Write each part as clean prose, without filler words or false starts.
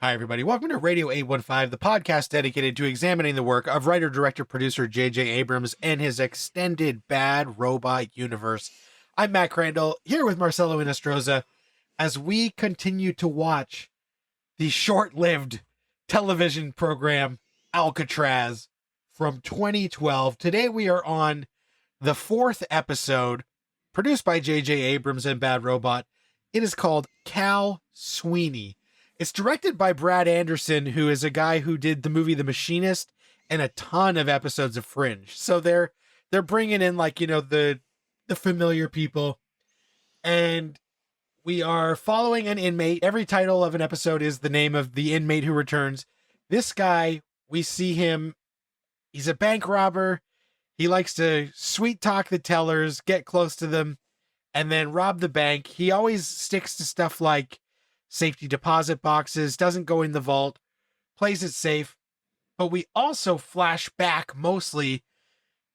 Hi, everybody. Welcome to Radio 815, the podcast dedicated to examining the work of writer, director, producer J.J. Abrams and his extended Bad Robot universe. I'm Matt Crandall, here with Marcelo Inostroza, as we continue to watch the short-lived television program Alcatraz from 2012. Today we are on the fourth episode, produced by J.J. Abrams and Bad Robot. It is called Cal Sweeney. It's directed by Brad Anderson, who is a guy who did the movie The Machinist and a ton of episodes of Fringe. So they're bringing in the familiar people, and we are following an inmate. Every title of an episode is the name of the inmate who returns. This guy, we see him. He's a bank robber. He likes to sweet talk the tellers, get close to them, and then rob the bank. He always sticks to stuff like safety deposit boxes, doesn't go in the vault, plays it safe. But we also flash back mostly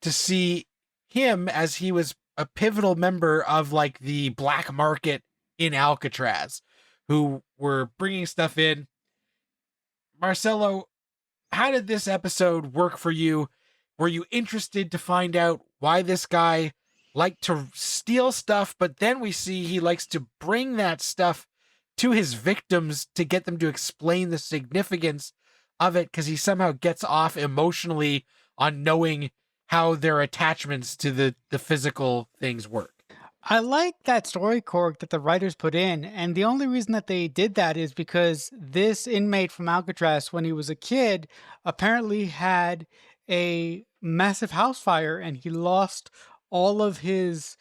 to see him as he was a pivotal member of the black market in Alcatraz, who were bringing stuff in. Marcelo, how did this episode work for you? Were you interested to find out why this guy liked to steal stuff, but then we see he likes to bring that stuff to his victims to get them to explain the significance of it, because he somehow gets off emotionally on knowing how their attachments to the physical things work? I like that story quirk that the writers put in, and the only reason that they did that is because this inmate from Alcatraz, when he was a kid, apparently had a massive house fire and he lost all of his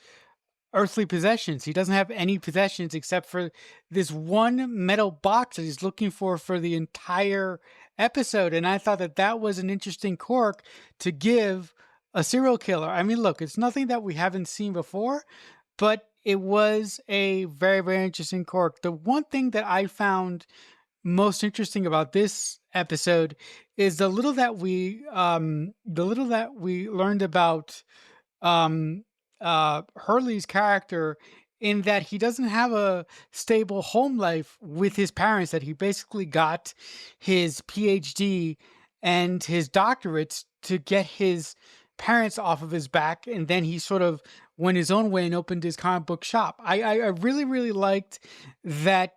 earthly possessions. He doesn't have any possessions except for this one metal box that he's looking for the entire episode. And I thought that was an interesting quirk to give a serial killer. I mean, look, it's nothing that we haven't seen before, but it was a very, very interesting quirk. The one thing that I found most interesting about this episode is the little that we learned about Hurley's character, in that he doesn't have a stable home life with his parents, that he basically got his PhD and his doctorates to get his parents off of his back, and then he sort of went his own way and opened his comic book shop. I really, really liked that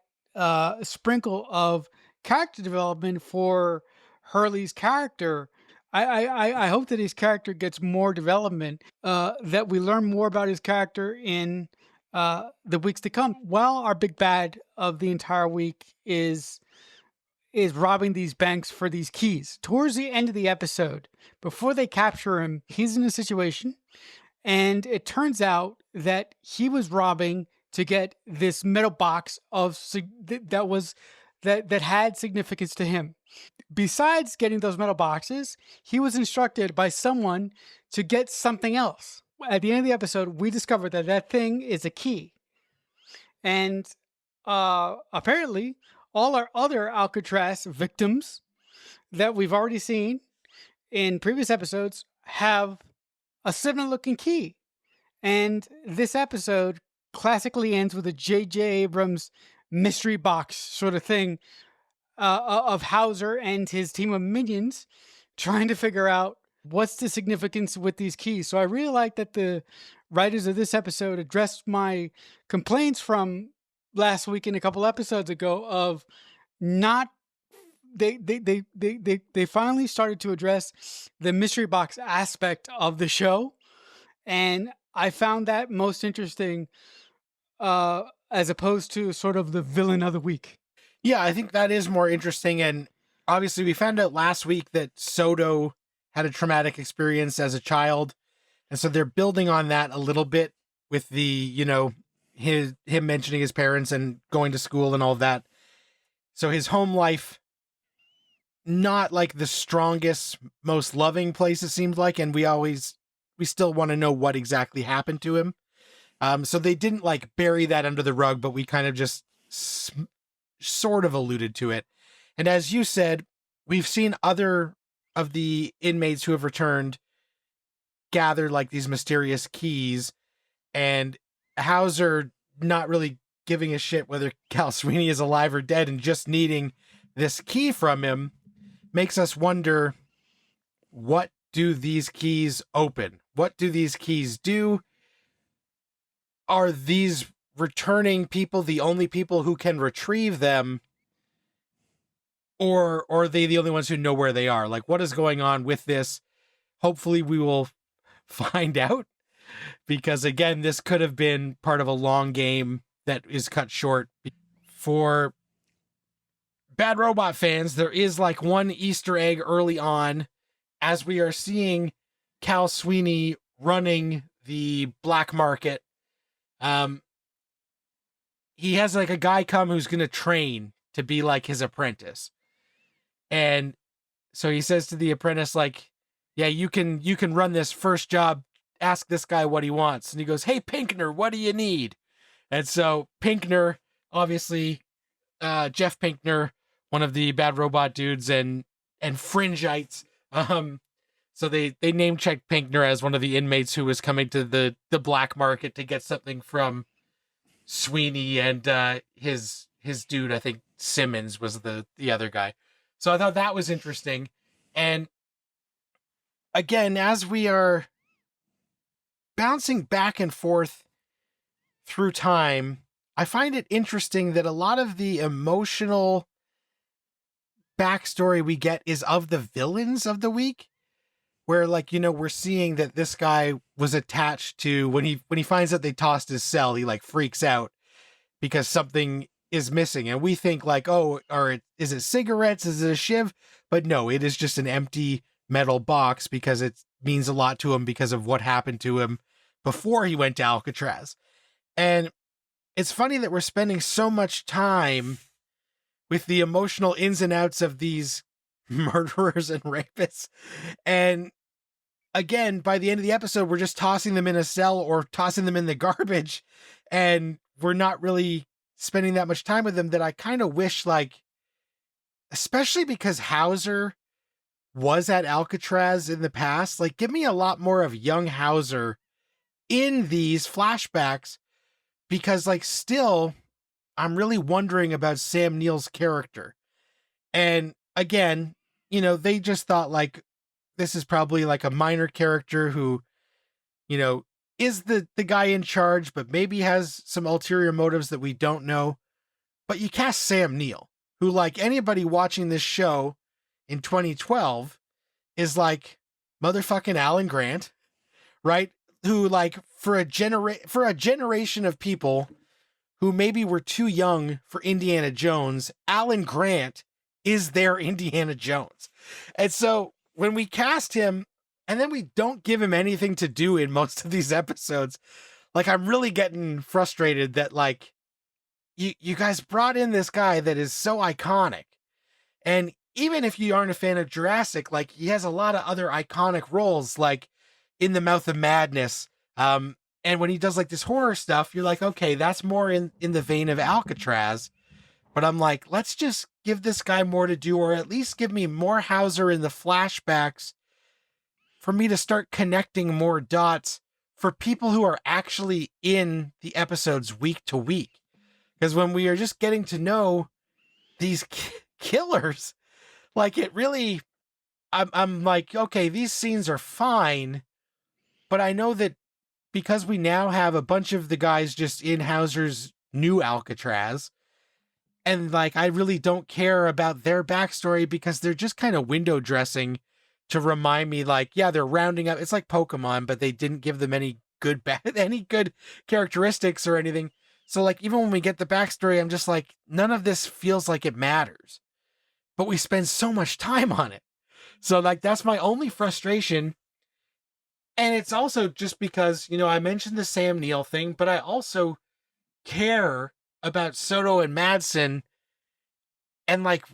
sprinkle of character development for Hurley's character. I hope that his character gets more development, that we learn more about his character in the weeks to come. While our big bad of the entire week is robbing these banks for these keys, towards the end of the episode, before they capture him, he's in a situation, and it turns out that he was robbing to get this metal box that had significance to him. Besides getting those metal boxes, he was instructed by someone to get something else. At the end of the episode, we discovered that thing is a key. And apparently, all our other Alcatraz victims that we've already seen in previous episodes have a similar-looking key. And this episode classically ends with a J.J. Abrams mystery box sort of thing, of Hauser and his team of minions trying to figure out what's the significance with these keys. So I really like that the writers of this episode addressed my complaints from last week and a couple episodes ago of not they finally started to address the mystery box aspect of the show, and I found that most interesting, as opposed to sort of the villain of the week. Yeah, I think that is more interesting. And obviously we found out last week that Soto had a traumatic experience as a child. And so they're building on that a little bit with the, him mentioning his parents and going to school and all that. So his home life, not like the strongest, most loving place, it seems like. And we still want to know what exactly happened to him. So they didn't bury that under the rug, but we kind of just sort of alluded to it. And as you said, we've seen other of the inmates who have returned gather these mysterious keys, and Hauser not really giving a shit whether Cal Sweeney is alive or dead and just needing this key from him makes us wonder, what do these keys open? What do these keys do? Are these returning people the only people who can retrieve them? Or are they the only ones who know where they are? Like, what is going on with this? Hopefully we will find out, because again, this could have been part of a long game that is cut short. For Bad Robot fans, there is like one Easter egg early on as we are seeing Cal Sweeney running the black market. He has like a guy come who's going to train to be like his apprentice. And so he says to the apprentice, like, yeah, you can run this first job. Ask this guy what he wants. And he goes, hey, Pinkner, what do you need? And so Pinkner, obviously, Jeff Pinkner, one of the Bad Robot dudes and Fringeites. So they name checked Pinkner as one of the inmates who was coming to the black market to get something from Sweeney and his dude, I think Simmons was the other guy. So I thought that was interesting. And again, as we are bouncing back and forth through time, I find it interesting that a lot of the emotional backstory we get is of the villains of the week, where, like, you know, we're seeing that this guy was attached to, when he finds out they tossed his cell, he like freaks out because something is missing. And we think like, oh, is it cigarettes? Is it a shiv? But no, it is just an empty metal box because it means a lot to him because of what happened to him before he went to Alcatraz. And it's funny that we're spending so much time with the emotional ins and outs of these murderers and rapists. And again, by the end of the episode, we're just tossing them in a cell or tossing them in the garbage. And we're not really spending that much time with them, that I kind of wish, like, especially because Hauser was at Alcatraz in the past, like, give me a lot more of young Hauser in these flashbacks, because, like, still, I'm really wondering about Sam Neill's character. And again, you know, they just thought like, this is probably like a minor character who, you know, is the guy in charge, but maybe has some ulterior motives that we don't know. But you cast Sam Neill, who, like, anybody watching this show in 2012 is like motherfucking Alan Grant, right? Who, like, for a generation of people who maybe were too young for Indiana Jones, Alan Grant is their Indiana Jones. And so when we cast him and then we don't give him anything to do in most of these episodes, like, I'm really getting frustrated that, like, you guys brought in this guy that is so iconic. And even if you aren't a fan of Jurassic, like, he has a lot of other iconic roles, like In the Mouth of Madness. And when he does like this horror stuff, you're like, okay, that's more in the vein of Alcatraz. But I'm like, let's just give this guy more to do, or at least give me more Hauser in the flashbacks for me to start connecting more dots for people who are actually in the episodes week to week. Because when we are just getting to know these killers, like, it really, I'm like, okay, these scenes are fine, but I know that because we now have a bunch of the guys just in Hauser's new Alcatraz, and, like, I really don't care about their backstory because they're just kind of window dressing to remind me, like, yeah, they're rounding up. It's like Pokemon, but they didn't give them any good characteristics or anything. So, like, even when we get the backstory, I'm just like, none of this feels like it matters. But we spend so much time on it. So, like, that's my only frustration. And it's also just because, you know, I mentioned the Sam Neill thing, but I also care about Soto and Madsen. And, like,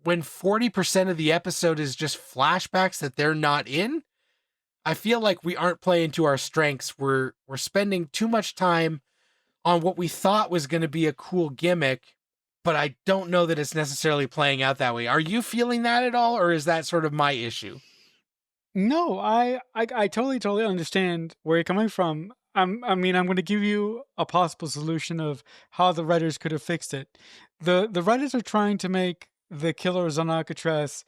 when 40% of the episode is just flashbacks that they're not in, I feel like we aren't playing to our strengths. We're spending too much time on what we thought was going to be a cool gimmick, but I don't know that it's necessarily playing out that way. Are you feeling that at all, or is that sort of my issue? No, I totally understand where you're coming from. I'm going to give you a possible solution of how the writers could have fixed it. The writers are trying to make the killers on Alcatraz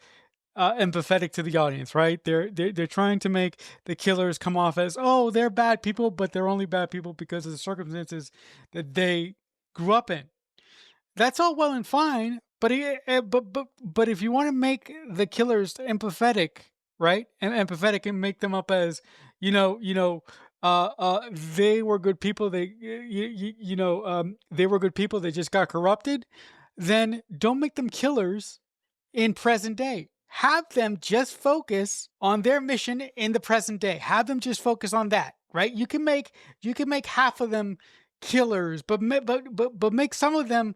empathetic to the audience, right? They're trying to make the killers come off as, oh, they're bad people, but they're only bad people because of the circumstances that they grew up in. That's all well and fine, but but if you want to make the killers empathetic, right, and empathetic and make them up as, they were good people. They were good people. They just got corrupted. Then don't make them killers in present day. Have them just focus on their mission in the present day. Have them just focus on that, right? You can make half of them killers, but make some of them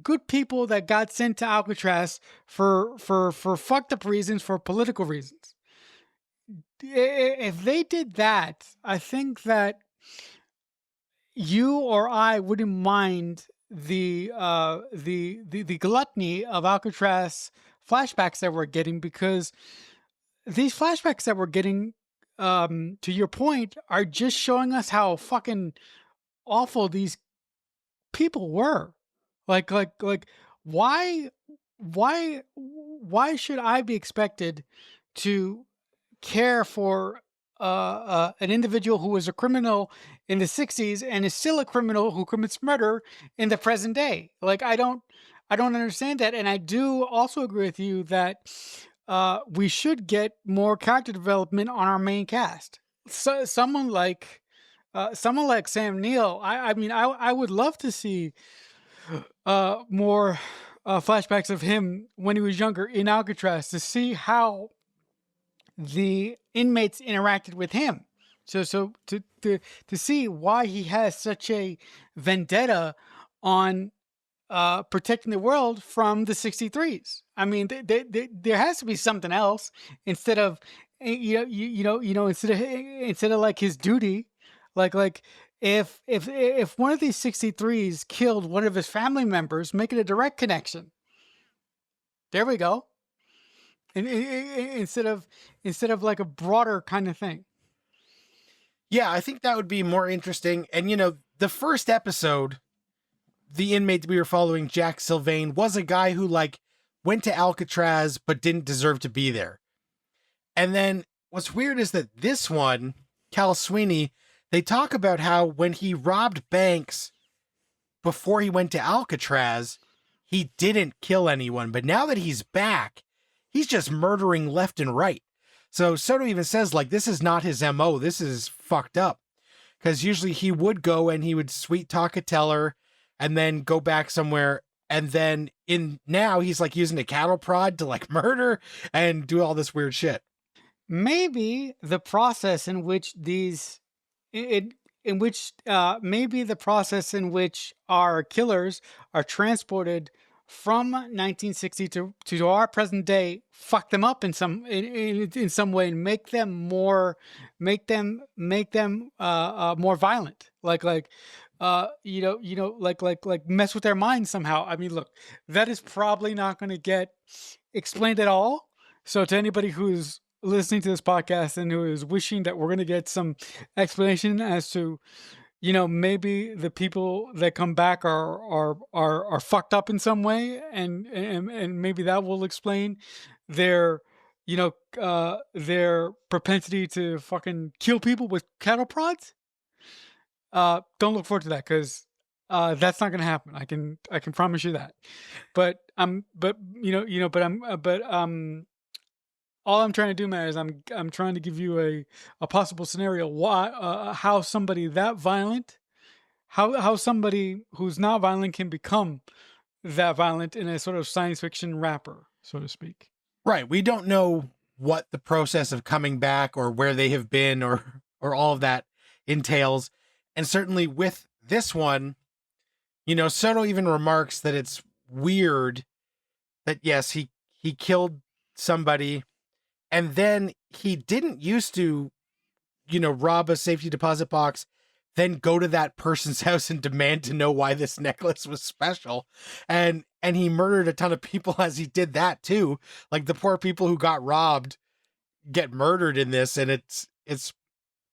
good people that got sent to Alcatraz for fucked up reasons, for political reasons. If they did that, I think that you or I wouldn't mind the gluttony of Alcatraz flashbacks that we're getting, because these flashbacks that we're getting, to your point, are just showing us how fucking awful these people were. Like why should I be expected to care for an individual who was a criminal in the 60s and is still a criminal who commits murder in the present day? Like, I don't understand that. And I do also agree with you that we should get more character development on our main cast. So someone like Sam Neill. I mean, I would love to see more flashbacks of him when he was younger in Alcatraz, to see how the inmates interacted with him. So to see why he has such a vendetta on protecting the world from the 63s. I mean, there has to be something else instead of instead of like his duty, like if one of these 63s killed one of his family members, make it a direct connection. There we go. And instead of like a broader kind of thing. Yeah, I think that would be more interesting. And the first episode, the inmate we were following, Jack Sylvain, was a guy who went to Alcatraz but didn't deserve to be there. And then what's weird is that this one, Cal Sweeney, they talk about how when he robbed banks before he went to Alcatraz, he didn't kill anyone. But now that he's back, he's just murdering left and right. So Soto even says, this is not his MO. This is fucked up. Because usually he would go and he would sweet talk a teller and then go back somewhere. And then now he's using a cattle prod to murder and do all this weird shit. Maybe the process in which maybe the process in which our killers are transported from 1960 to our present day fuck them up in some way and make them more violent, like mess with their minds somehow. I mean, look, that is probably not going to get explained at all. So to anybody who's listening to this podcast and who is wishing that we're going to get some explanation as to, maybe the people that come back are fucked up in some way, and maybe that will explain their propensity to fucking kill people with cattle prods. Don't look forward to that, because that's not going to happen. I can promise you that. But all I'm trying to do, man, is I'm trying to give you a possible scenario. Why, how somebody that violent, how somebody who's not violent can become that violent in a sort of science fiction wrapper, so to speak. Right. We don't know what the process of coming back or where they have been or all of that entails. And certainly with this one, Soto even remarks that it's weird that, yes, he killed somebody, and then he didn't used to, rob a safety deposit box, then go to that person's house and demand to know why this necklace was special. And he murdered a ton of people as he did that too. The poor people who got robbed get murdered in this, and it's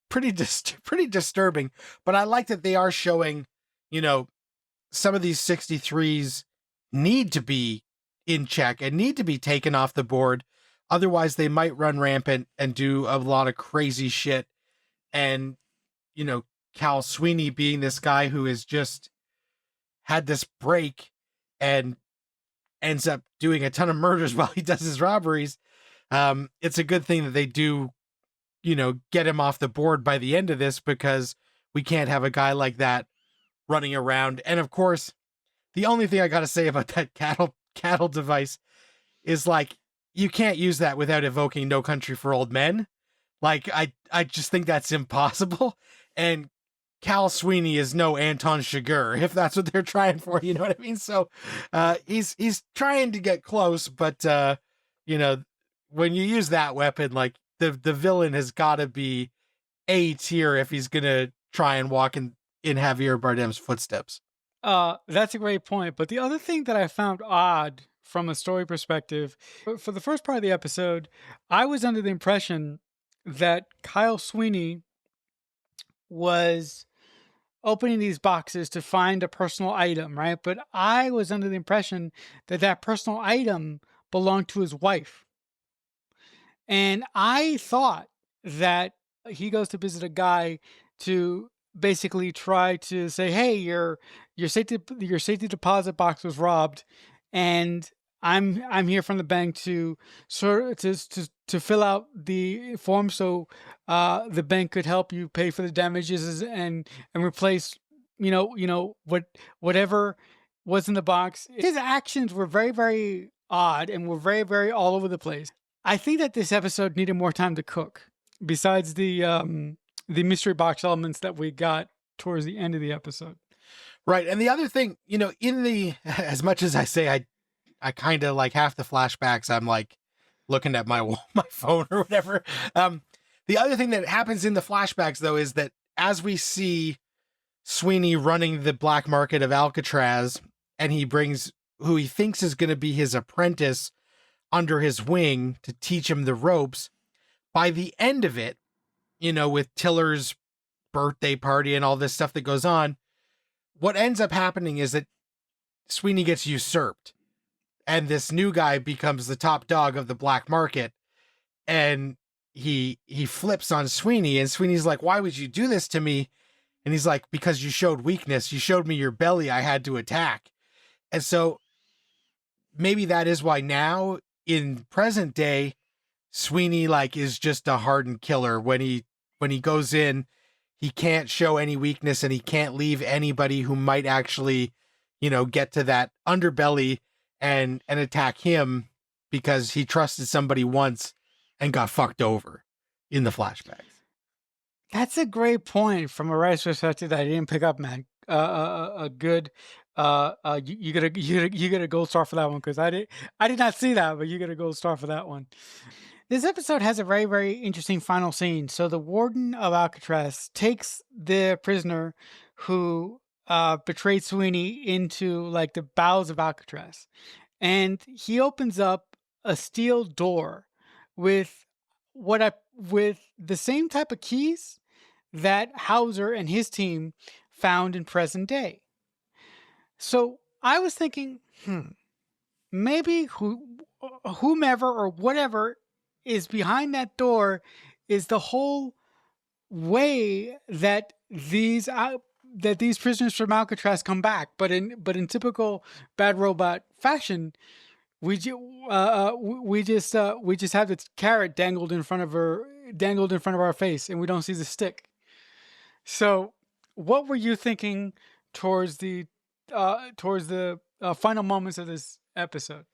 pretty disturbing. But I like that they are showing, some of these 63s need to be in check and need to be taken off the board. Otherwise, they might run rampant and do a lot of crazy shit. And, you know, Cal Sweeney being this guy who has just had this break and ends up doing a ton of murders while he does his robberies. It's a good thing that they do, you know, get him off the board by the end of this, because we can't have a guy like that running around. And of course, the only thing I got to say about that cattle device is, like, you can't use that without evoking No Country for Old Men. Like, I just think that's impossible. And Cal Sweeney is no Anton Chigurh, if that's what they're trying for, you know what I mean? So he's trying to get close, but you know, when you use that weapon, like, the villain has got to be A tier if he's gonna try and walk in Javier Bardem's footsteps. That's a great point. But the other thing that I found odd from a story perspective, for the first part of the episode, I was under the impression that Kyle Sweeney was opening these boxes to find a personal item, right? But I was under the impression that that personal item belonged to his wife. And I thought that he goes to visit a guy to basically try to say, "Hey, your safety deposit box was robbed, and I'm here from the bank to fill out the form so the bank could help you pay for the damages and replace whatever was in the box." His actions were very, very odd and were very, very all over the place. I think that this episode needed more time to cook, besides the mystery box elements that we got towards the end of the episode. Right. And the other thing, you know, as much as I say I kind of like half the flashbacks, I'm like looking at my phone or whatever. The other thing that happens in the flashbacks, though, is that as we see Sweeney running the black market of Alcatraz, and he brings who he thinks is going to be his apprentice under his wing to teach him the ropes, by the end of it, you know, with Tiller's birthday party and all this stuff that goes on, what ends up happening is that Sweeney gets usurped, and this new guy becomes the top dog of the black market, and he flips on Sweeney, and Sweeney's like, "Why would you do this to me?" And he's like, "Because you showed weakness. You showed me your belly. I had to attack." And so maybe that is why now in present day, Sweeney like is just a hardened killer. When he goes in, he can't show any weakness, and he can't leave anybody who might actually, you know, get to that underbelly and attack him, because he trusted somebody once and got fucked over in the flashbacks. That's a great point from a writer's perspective that I didn't pick up, man. A good, you get a gold star for that one, because I did not see that, but you get a gold star for that one. This episode has a very, very interesting final scene. So the warden of Alcatraz takes the prisoner who betrayed Sweeney into like the bowels of Alcatraz, and he opens up a steel door with with the same type of keys that Hauser and his team found in present day. So I was thinking, maybe whomever or whatever is behind that door is the whole way that these prisoners from Alcatraz come back. But in typical Bad Robot fashion, we just have this carrot dangled in front of our face, and we don't see the stick. So, what were you thinking towards the final moments of this episode?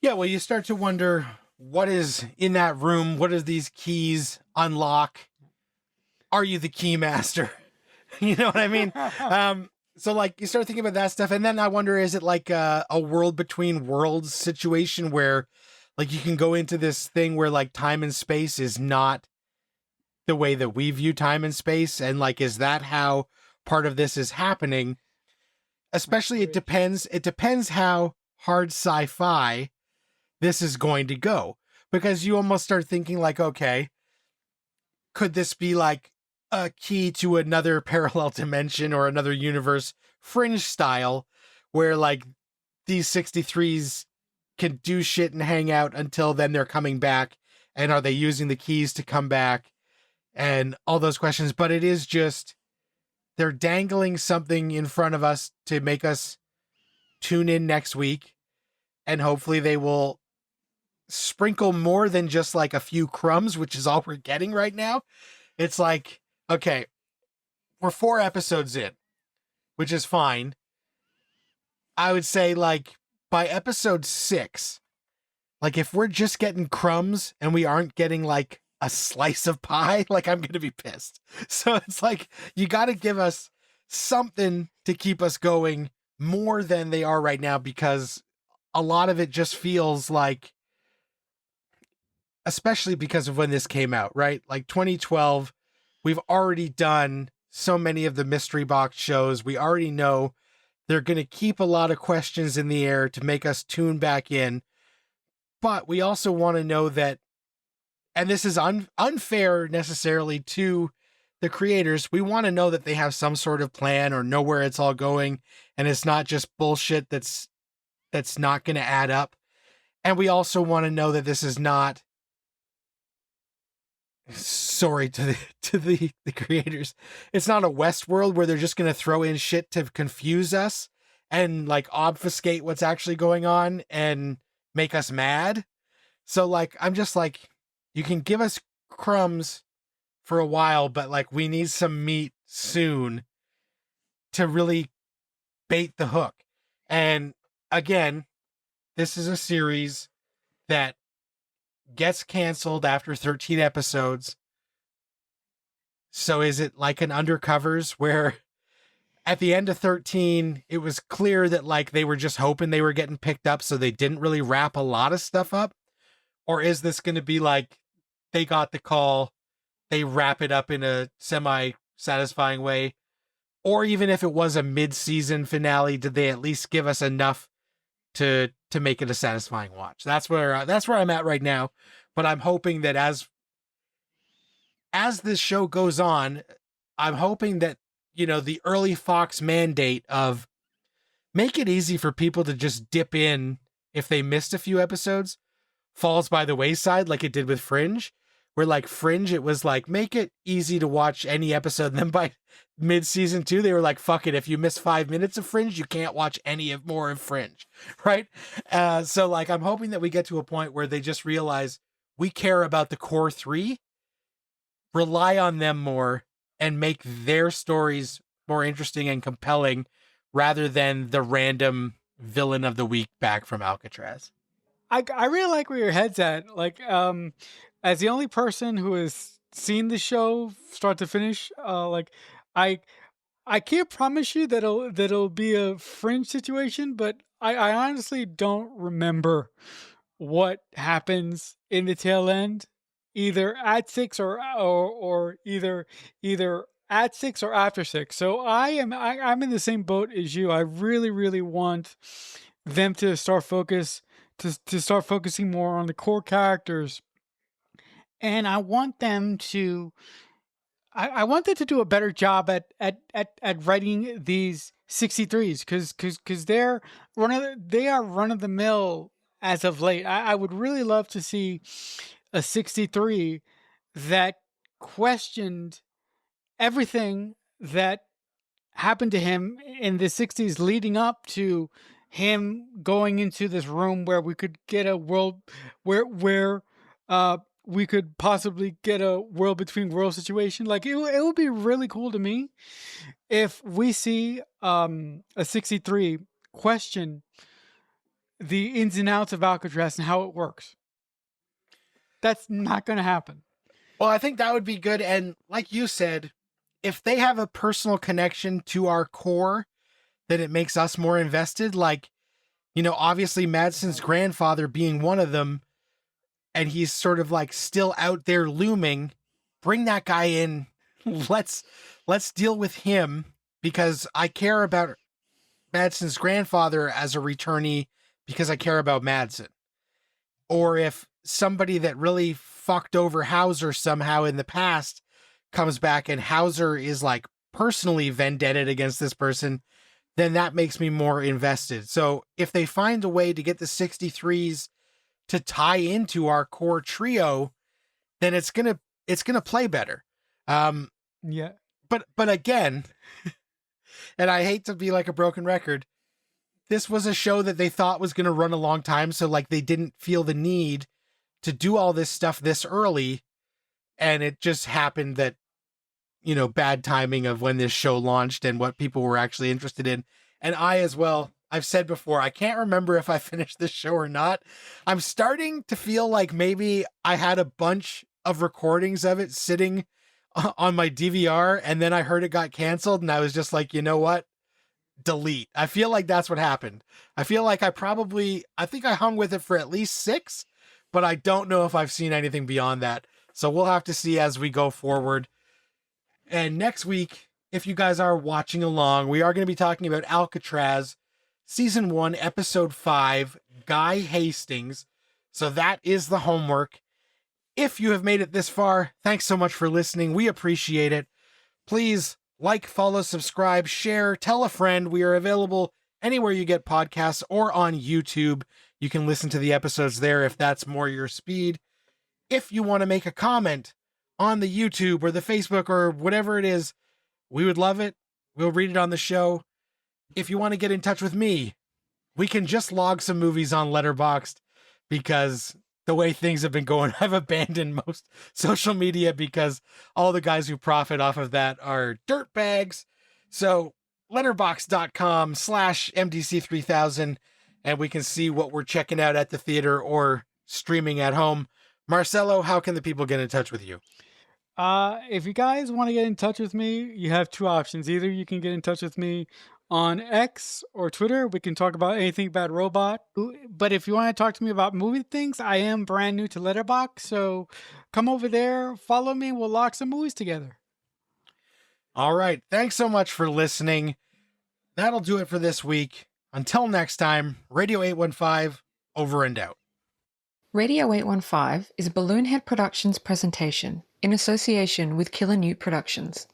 Yeah, well, you start to wonder what is in that room. What does these keys unlock? Are you the key master? You know what I mean? So like you start thinking about that stuff, and then I wonder, is it like a world between worlds situation where like you can go into this thing where like time and space is not the way that we view time and space, and like is that how part of this is happening? Especially it depends how hard sci-fi this is going to go, because you almost start thinking like, okay, could this be like a key to another parallel dimension or another universe, Fringe style, where like these 63s can do shit and hang out until then they're coming back? And are they using the keys to come back? And all those questions. But it is just, they're dangling something in front of us to make us tune in next week. And hopefully they will sprinkle more than just like a few crumbs, which is all we're getting right now. It's like, okay, we're 4 episodes in, which is fine. I would say like by episode 6, like if we're just getting crumbs and we aren't getting like a slice of pie, like I'm going to be pissed. So it's like, you got to give us something to keep us going more than they are right now, because a lot of it just feels like, especially because of when this came out, right? Like 2012, we've already done so many of the mystery box shows. We already know they're going to keep a lot of questions in the air to make us tune back in. But we also want to know that, and this is unfair necessarily to the creators, we want to know that they have some sort of plan or know where it's all going, and it's not just bullshit that's not going to add up. And we also want to know that this is not, sorry to the creators, it's not a Westworld where they're just going to throw in shit to confuse us and like obfuscate what's actually going on and make us mad. So like, I'm just like, you can give us crumbs for a while, but like we need some meat soon to really bait the hook. And again, this is a series that gets canceled after 13 episodes. So is it like an Undercovers where at the end of 13, it was clear that like they were just hoping they were getting picked up, so they didn't really wrap a lot of stuff up? Or is this going to be like they got the call, they wrap it up in a semi-satisfying way? Or even if it was a mid-season finale, did they at least give us enough to make it a satisfying watch? That's where I'm at right now. But I'm hoping that as this show goes on, I'm hoping that, you know, the early Fox mandate of make it easy for people to just dip in if they missed a few episodes falls by the wayside, like it did with Fringe, where like Fringe, it was like, make it easy to watch any episode. And then by mid-season 2, they were like, fuck it, if you miss 5 minutes of Fringe, you can't watch more of Fringe, right? So like, I'm hoping that we get to a point where they just realize we care about the core 3, rely on them more, and make their stories more interesting and compelling rather than the random villain of the week back from Alcatraz. I really like where your head's at. Like, as the only person who has seen the show start to finish, like, I can't promise you that it'll be a Fringe situation, but I honestly don't remember what happens in the tail end, either at 6 or either at 6 or after 6. So I'm in the same boat as you. I really want them to start focusing more on the core characters, and I want them to do a better job at writing these 63s, because they are run of the mill as of late. I would really love to see a 63 that questioned everything that happened to him in the 60s leading up to him going into this room where we could get a world where we could possibly get a world between world situation. Like, it would be really cool to me if we see a 63 question the ins and outs of Alcatraz and how it works. That's not going to happen. Well, I think that would be good. And like you said, if they have a personal connection to our core, then it makes us more invested. Like, you know, obviously Madsen's grandfather being one of them, and he's sort of like still out there looming. Bring that guy in. Let's deal with him, because I care about Madsen's grandfather as a returnee because I care about Madsen. Or if somebody that really fucked over Hauser somehow in the past comes back and Hauser is like personally vendetted against this person, then that makes me more invested. So if they find a way to get the 63s to tie into our core trio, then it's gonna play better. Yeah. But again, and I hate to be like a broken record, this was a show that they thought was gonna run a long time, so like they didn't feel the need to do all this stuff this early, and it just happened that, you know, bad timing of when this show launched and what people were actually interested in. And I as well, I've said before, I can't remember if I finished this show or not. I'm starting to feel like maybe I had a bunch of recordings of it sitting on my DVR, and then I heard it got canceled, and I was just like, you know what? Delete. I feel like that's what happened. I feel like I think I hung with it for at least 6, but I don't know if I've seen anything beyond that. So we'll have to see as we go forward. And next week, if you guys are watching along, we are going to be talking about Alcatraz, Season 1, Episode 5, Guy Hastings. So that is the homework. If you have made it this far, thanks so much for listening. We appreciate it. Please like, follow, subscribe, share, tell a friend. We are available anywhere you get podcasts or on YouTube. You can listen to the episodes there if that's more your speed. If you want to make a comment on the YouTube or the Facebook or whatever it is, we would love it. We'll read it on the show. If you want to get in touch with me, we can just log some movies on Letterboxd, because the way things have been going, I've abandoned most social media because all the guys who profit off of that are dirtbags. So letterboxd.com/MDC3000, and we can see what we're checking out at the theater or streaming at home. Marcelo, how can the people get in touch with you? If you guys want to get in touch with me, you have 2 options. Either you can get in touch with me on X or Twitter. We can talk about anything about Robot. But if you want to talk to me about movie things, I am brand new to Letterboxd. So come over there, follow me. We'll lock some movies together. All right. Thanks so much for listening. That'll do it for this week. Until next time, Radio 815, over and out. Radio 815 is a Balloonhead Productions presentation in association with Killer Newt Productions.